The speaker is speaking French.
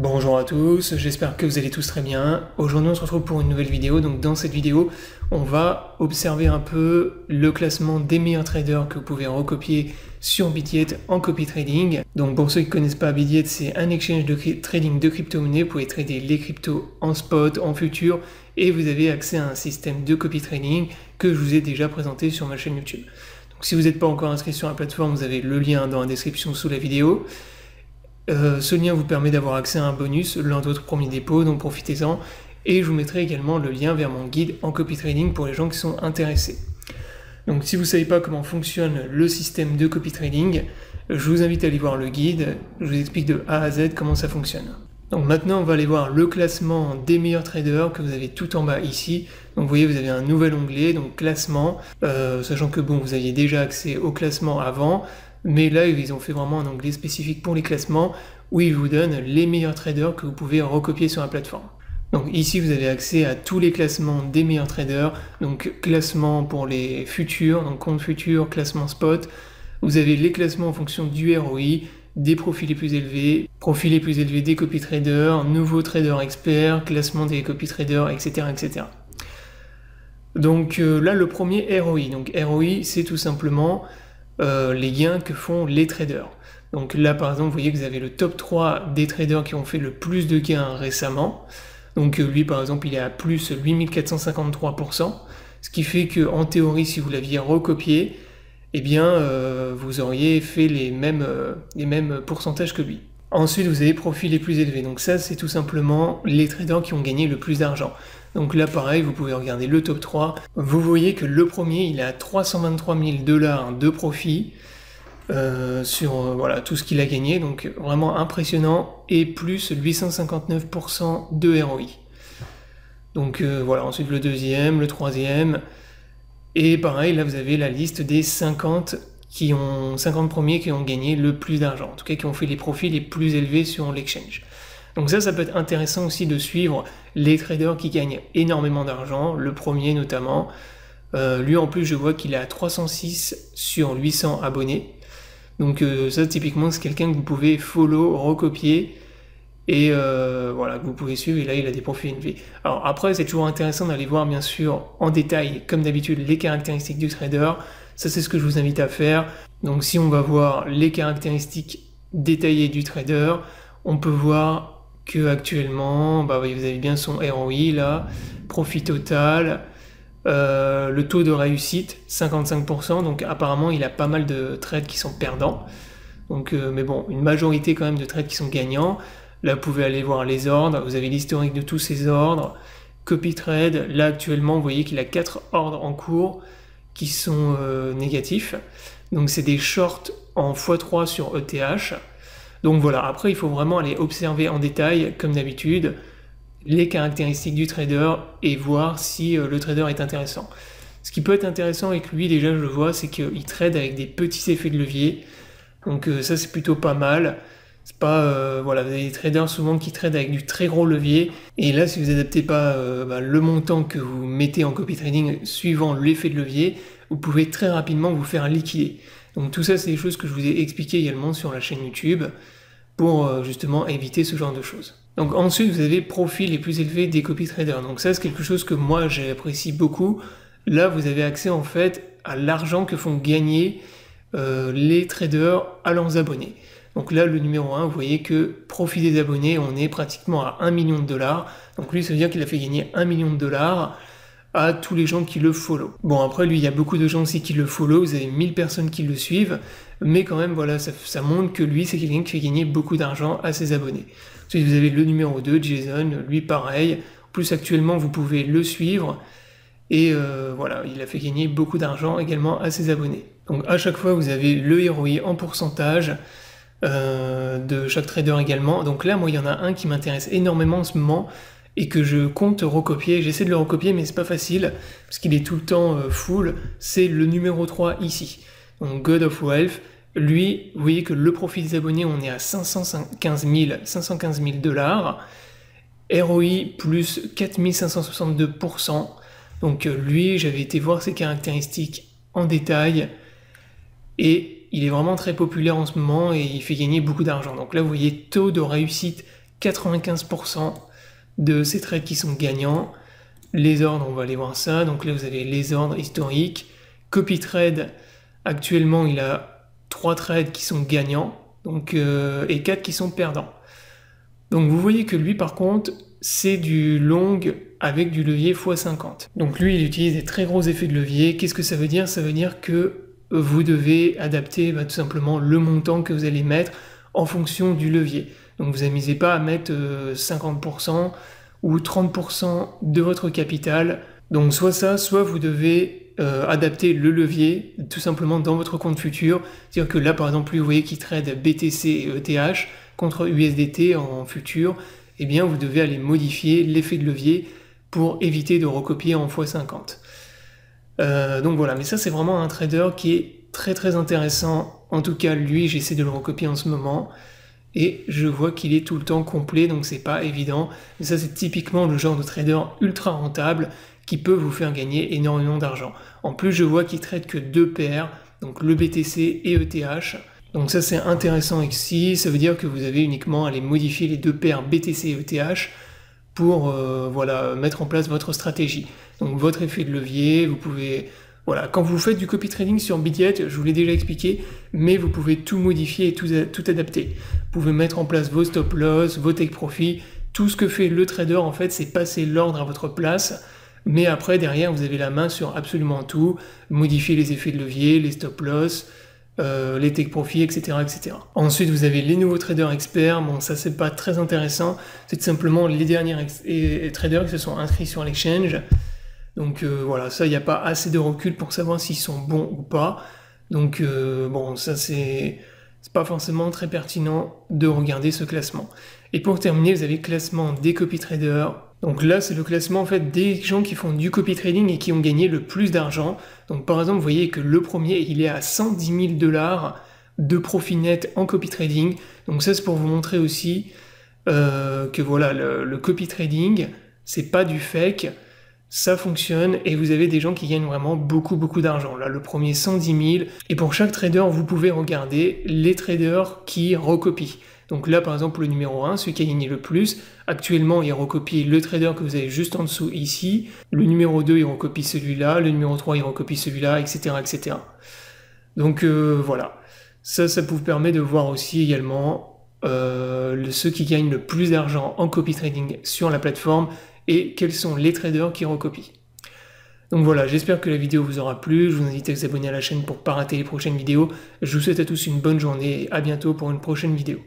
Bonjour à tous, j'espère que vous allez tous très bien. Aujourd'hui on se retrouve pour une nouvelle vidéo. Donc dans cette vidéo, on va observer un peu le classement des meilleurs traders que vous pouvez recopier sur Bitget en copy trading. Donc pour ceux qui ne connaissent pas Bitget, c'est un exchange de trading de crypto-monnaies. Vous pouvez trader les cryptos en spot, en futur, et vous avez accès à un système de copy trading que je vous ai déjà présenté sur ma chaîne YouTube. Donc si vous n'êtes pas encore inscrit sur la plateforme, vous avez le lien dans la description sous la vidéo. Ce lien vous permet d'avoir accès à un bonus lors de votre premier dépôt, donc profitez-en. Et je vous mettrai également le lien vers mon guide en copy trading pour les gens qui sont intéressés. Donc si vous ne savez pas comment fonctionne le système de copy trading, je vous invite à aller voir le guide. Je vous explique de A à Z comment ça fonctionne. Donc maintenant on va aller voir le classement des meilleurs traders que vous avez tout en bas ici. Donc vous voyez, vous avez un nouvel onglet, donc classement, sachant que bon, vous aviez déjà accès au classement avant. Mais là, ils ont fait vraiment un onglet spécifique pour les classements où ils vous donnent les meilleurs traders que vous pouvez recopier sur la plateforme. Donc ici, vous avez accès à tous les classements des meilleurs traders. Donc classement pour les futurs, donc compte futur, classement spot. Vous avez les classements en fonction du ROI, des profils les plus élevés des copy traders, nouveaux traders experts, classement des copy traders, etc. etc. Donc là, le premier ROI. Donc ROI, c'est tout simplement les gains que font les traders. Donc là par exemple vous voyez que vous avez le top 3 des traders qui ont fait le plus de gains récemment. Donc lui par exemple il est à plus 8453%, ce qui fait que en théorie si vous l'aviez recopié, eh bien vous auriez fait les mêmes pourcentages que lui. Ensuite vous avez profils les plus élevés, donc ça c'est tout simplement les traders qui ont gagné le plus d'argent. Donc là pareil, vous pouvez regarder le top 3, vous voyez que le premier il est à 323 000 $ de profit sur voilà, tout ce qu'il a gagné, donc vraiment impressionnant, et plus 859% de ROI. Donc voilà, ensuite le deuxième, le troisième, et pareil là vous avez la liste des 50 premiers qui ont gagné le plus d'argent, en tout cas qui ont fait les profits les plus élevés sur l'exchange. Donc ça peut être intéressant aussi de suivre les traders qui gagnent énormément d'argent, le premier notamment. Lui en plus je vois qu'il est à 306 sur 800 abonnés. Donc ça typiquement c'est quelqu'un que vous pouvez follow, recopier, et voilà, que vous pouvez suivre, et là il a des profils élevés. Alors après c'est toujours intéressant d'aller voir bien sûr en détail, comme d'habitude, les caractéristiques du trader. Ça c'est ce que je vous invite à faire. Donc si on va voir les caractéristiques détaillées du trader, on peut voir que actuellement, bah oui, vous avez bien son ROI là, profit total, le taux de réussite 55%, donc apparemment il a pas mal de trades qui sont perdants. Donc mais bon, une majorité quand même de trades qui sont gagnants. Là vous pouvez aller voir les ordres, vous avez l'historique de tous ces ordres, copy trade. Là actuellement vous voyez qu'il a 4 ordres en cours qui sont négatifs. Donc c'est des shorts en x3 sur ETH. Donc voilà, après il faut vraiment aller observer en détail, comme d'habitude, les caractéristiques du trader et voir si le trader est intéressant. Ce qui peut être intéressant avec lui, déjà je le vois, c'est qu'il trade avec des petits effets de levier. Donc ça c'est plutôt pas mal. C'est pas, voilà, vous avez des traders souvent qui tradent avec du très gros levier. Et là si vous n'adaptez pas le montant que vous mettez en copy trading suivant l'effet de levier, vous pouvez très rapidement vous faire liquider. Donc tout ça c'est des choses que je vous ai expliquées également sur la chaîne YouTube pour justement éviter ce genre de choses. Donc ensuite vous avez profil les plus élevés des copy traders. Donc ça c'est quelque chose que moi j'apprécie beaucoup. Là vous avez accès en fait à l'argent que font gagner les traders à leurs abonnés. Donc là le numéro 1, vous voyez que profit des abonnés, on est pratiquement à 1 million de $. Donc lui ça veut dire qu'il a fait gagner 1 million de $ à tous les gens qui le follow. Bon après lui il y a beaucoup de gens aussi qui le follow, vous avez 1000 personnes qui le suivent, mais quand même voilà, ça montre que lui c'est quelqu'un qui fait gagner beaucoup d'argent à ses abonnés. Ensuite vous avez le numéro 2, Jason, lui pareil, en plus actuellement vous pouvez le suivre, et voilà, il a fait gagner beaucoup d'argent également à ses abonnés. Donc à chaque fois vous avez le ROI en pourcentage de chaque trader également. Donc là moi il y en a un qui m'intéresse énormément en ce moment, et que je compte recopier. J'essaie de le recopier mais c'est pas facile parce qu'il est tout le temps full. C'est le numéro 3 ici, donc God of Wealth. Lui vous voyez que le profit des abonnés on est à 515 000 $, ROI plus 4562%. Donc lui j'avais été voir ses caractéristiques en détail et il est vraiment très populaire en ce moment et il fait gagner beaucoup d'argent. Donc là vous voyez taux de réussite 95% de ces trades qui sont gagnants. Les ordres, on va aller voir ça. Donc là, vous avez les ordres historiques. Copy trade, actuellement, il a 3 trades qui sont gagnants donc, et 4 qui sont perdants. Donc vous voyez que lui, par contre, c'est du long avec du levier x50. Donc lui, il utilise des très gros effets de levier. Qu'est-ce que ça veut dire? Ça veut dire que vous devez adapter tout simplement le montant que vous allez mettre en fonction du levier. Donc vous n'amusez pas à mettre 50% ou 30% de votre capital. Donc soit ça, soit vous devez adapter le levier tout simplement dans votre compte futur. C'est-à-dire que là, par exemple, lui, vous voyez qu'il trade BTC et ETH contre USDT en futur. Eh bien, vous devez aller modifier l'effet de levier pour éviter de recopier en x50. Donc voilà, mais ça c'est vraiment un trader qui est très très intéressant. En tout cas, lui, j'essaie de le recopier en ce moment. Et je vois qu'il est tout le temps complet, donc c'est pas évident. Mais ça, c'est typiquement le genre de trader ultra rentable qui peut vous faire gagner énormément d'argent. En plus, je vois qu'il trade que 2 paires, donc le BTC et ETH. Donc ça, c'est intéressant ici. Ça veut dire que vous avez uniquement à aller modifier les 2 paires BTC et ETH pour voilà, mettre en place votre stratégie. Donc votre effet de levier, vous pouvez... Voilà, quand vous faites du copy trading sur Bitget, je vous l'ai déjà expliqué, mais vous pouvez tout modifier et tout adapter. Vous pouvez mettre en place vos stop loss, vos take profit. Tout ce que fait le trader, en fait, c'est passer l'ordre à votre place. Mais après, derrière, vous avez la main sur absolument tout. Modifier les effets de levier, les stop loss, les take profit, etc., etc. Ensuite, vous avez les nouveaux traders experts. Bon, ça, c'est pas très intéressant. C'est simplement les derniers traders qui se sont inscrits sur l'exchange. Donc voilà, ça, il n'y a pas assez de recul pour savoir s'ils sont bons ou pas. Donc bon, ça, c'est pas forcément très pertinent de regarder ce classement. Et pour terminer, vous avez le classement des copy traders. Donc là, c'est le classement en fait des gens qui font du copy trading et qui ont gagné le plus d'argent. Donc par exemple, vous voyez que le premier, il est à 110 000 $ de profit net en copy trading. Donc ça, c'est pour vous montrer aussi que voilà, le copy trading, c'est pas du fake. Ça fonctionne et vous avez des gens qui gagnent vraiment beaucoup d'argent. Là, le premier 110 000. Et pour chaque trader, vous pouvez regarder les traders qui recopient. Donc là, par exemple, le numéro 1, celui qui a gagné le plus, actuellement, il recopie le trader que vous avez juste en dessous ici. Le numéro 2, il recopie celui-là. Le numéro 3, il recopie celui-là, etc., etc. Donc voilà. Ça vous permet de voir aussi également ceux qui gagnent le plus d'argent en copy trading sur la plateforme et quels sont les traders qui recopient. Donc voilà, j'espère que la vidéo vous aura plu, je vous invite à vous abonner à la chaîne pour ne pas rater les prochaines vidéos. Je vous souhaite à tous une bonne journée et à bientôt pour une prochaine vidéo.